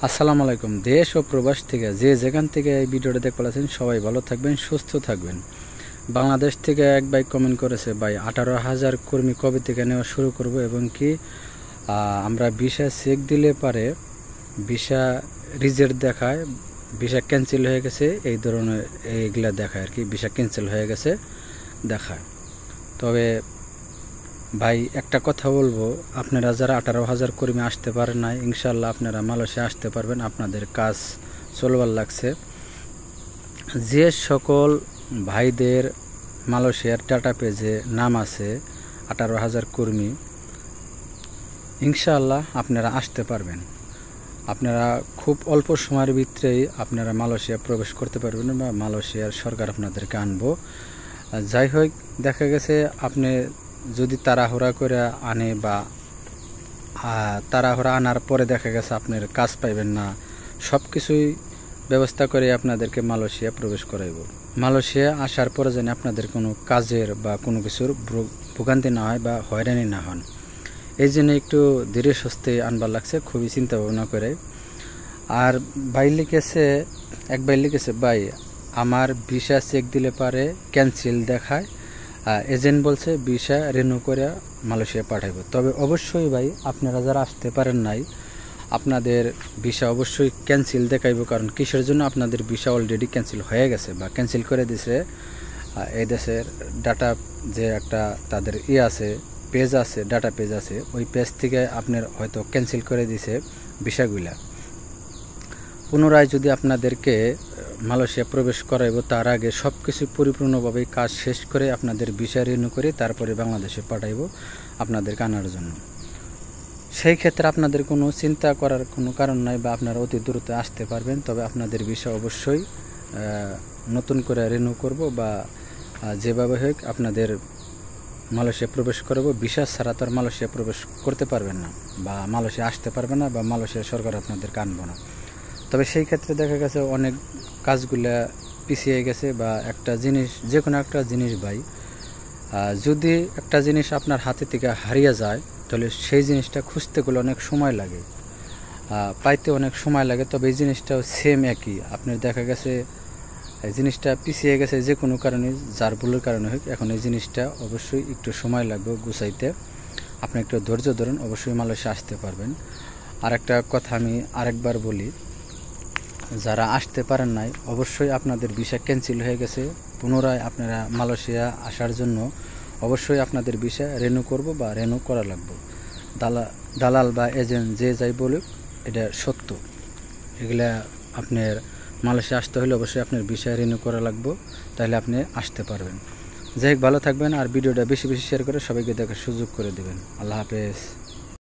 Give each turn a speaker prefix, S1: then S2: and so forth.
S1: আসসালামু আলাইকুম। দেশ ও প্রবাস থেকে যে যেখান থেকে এই ভিডিওটা দেখতে পাচ্ছেন সবাই ভালো থাকবেন, সুস্থ থাকবেন। বাংলাদেশ থেকে এক ভাই কমেন্ট করেছে, ভাই 18,000 কর্মী কবে থেকে নেওয়া শুরু করব এবং কি আমরা ভিসা চেক দিলে পারে ভিসা রিজেক্ট দেখায়, ভিসা ক্যান্সেল হয়ে গেছে, এই ধরনের এইগুলা দেখায় আর কি, ভিসা ক্যান্সেল হয়ে গেছে দেখায়। তবে ভাই একটা কথা বলবো, আপনারা যারা 18,000 কর্মী আসতে পারেন নাই, ইনশাল্লাহ আপনারা মালয়েশিয়া আসতে পারবেন। আপনাদের কাজ চলবার লাগছে। যে সকল ভাইদের মালয়েশিয়ার ডাটা পেজে নাম আছে 18,000 কর্মী, ইনশাল্লাহ আপনারা আসতে পারবেন। আপনারা খুব অল্প সময়ের ভিতরেই আপনারা মালয়েশিয়া প্রবেশ করতে পারবেন বা মালয়েশিয়ার সরকার আপনাদেরকে আনবো। যাই হোক, দেখা গেছে আপনি যদি তাড়াহুড়া করে আনে বা তাড়াহুড়া আনার পরে দেখা গেছে আপনার কাজ পাইবেন না, সব কিছুই ব্যবস্থা করে আপনাদেরকে মালয়েশিয়া প্রবেশ করাইব। মালয়েশিয়া আসার পরে যেন আপনাদের কোনো কাজের বা কোনো কিছুর ভোগান্তি না হয় বা হয়রানি না হন, এই জন্য একটু ধীরে সুস্থে আনবার লাগছে, খুবই চিন্তা ভাবনা করে। আর ভাই লিখেছে, এক ভাই লিখেছে, ভাই আমার ভিসা চেক দিলে পারে ক্যান্সেল দেখায়, এজেন্ট বলছে ভিসা রিনিউ করে মালয়েশিয়া পাঠাইব। তবে অবশ্যই ভাই আপনারা যারা আসতে পারেন নাই, আপনাদের ভিসা অবশ্যই ক্যান্সেল দেখাইব। কারণ কিসের জন্য? আপনাদের ভিসা অলরেডি ক্যান্সেল হয়ে গেছে বা ক্যান্সেল করে দিছে এই দেশের ডাটা, যে একটা তাদের আছে পেজ আছে, ডাটা পেজ আছে, ওই পেজ থেকে আপনার হয়তো ক্যান্সেল করে দিছে ভিসাগুলা। পুনরায় যদি আপনাদেরকে মালয়েশিয়া প্রবেশ করাইব, তার আগে সব কিছু পরিপূর্ণভাবে কাজ শেষ করে আপনাদের ভিসা রিনিউ করে তারপরে বাংলাদেশে পাঠাইব আপনাদেরকে আনার জন্য। সেই ক্ষেত্রে আপনাদের কোনো চিন্তা করার কোনো কারণ নাই বা আপনারা অতি দ্রুত আসতে পারবেন। তবে আপনাদের ভিসা অবশ্যই নতুন করে রিনিউ করব বা যেভাবে হোক আপনাদের মালয়েশিয়া প্রবেশ করব। ভিসা ছাড়া তো আর মালয়েশিয়া প্রবেশ করতে পারবেন না বা মালয়েশিয়া আসতে পারবেন না বা মালয়েশিয়ার সরকার আপনাদেরকে আনবো না। তবে সেই ক্ষেত্রে দেখা গেছে অনেক কাজগুলা পিছিয়ে গেছে বা একটা জিনিস, যে কোনো একটা জিনিস ভাই, যদি একটা জিনিস আপনার হাতে থেকে হারিয়ে যায় তাহলে সেই জিনিসটা খুঁজতে গেলে অনেক সময় লাগে, পাইতে অনেক সময় লাগে। তবে এই জিনিসটাও সেম একই, আপনার দেখা গেছে এই জিনিসটা পিছিয়ে গেছে যে কোনো কারণে, যার ভুলের কারণে হোক, এখন এই জিনিসটা অবশ্যই একটু সময় লাগবে গুছাইতে। আপনি একটু ধৈর্য ধরুন, অবশ্যই মালয়েশিয়া আসতে পারবেন। আর একটা কথা আমি আরেকবার বলি, যারা আসতে পারেন নাই, অবশ্যই আপনাদের ভিসা ক্যান্সেল হয়ে গেছে, পুনরায় আপনারা মালয়েশিয়া আসার জন্য অবশ্যই আপনাদের ভিসা রিনিউ করব বা রিনিউ করা লাগবে। দালাল বা এজেন্ট যে যাই বলুক, এটা সত্য। এগুলা আপনার মালয়েশিয়া আসতে হলে অবশ্যই আপনার ভিসা রিনিউ করা লাগবে, তাহলে আপনি আসতে পারবেন। যাই হোক, ভালো থাকবেন আর ভিডিওটা বেশি বেশি শেয়ার করে সবাইকে দেখার সুযোগ করে দেবেন। আল্লাহ হাফেজ।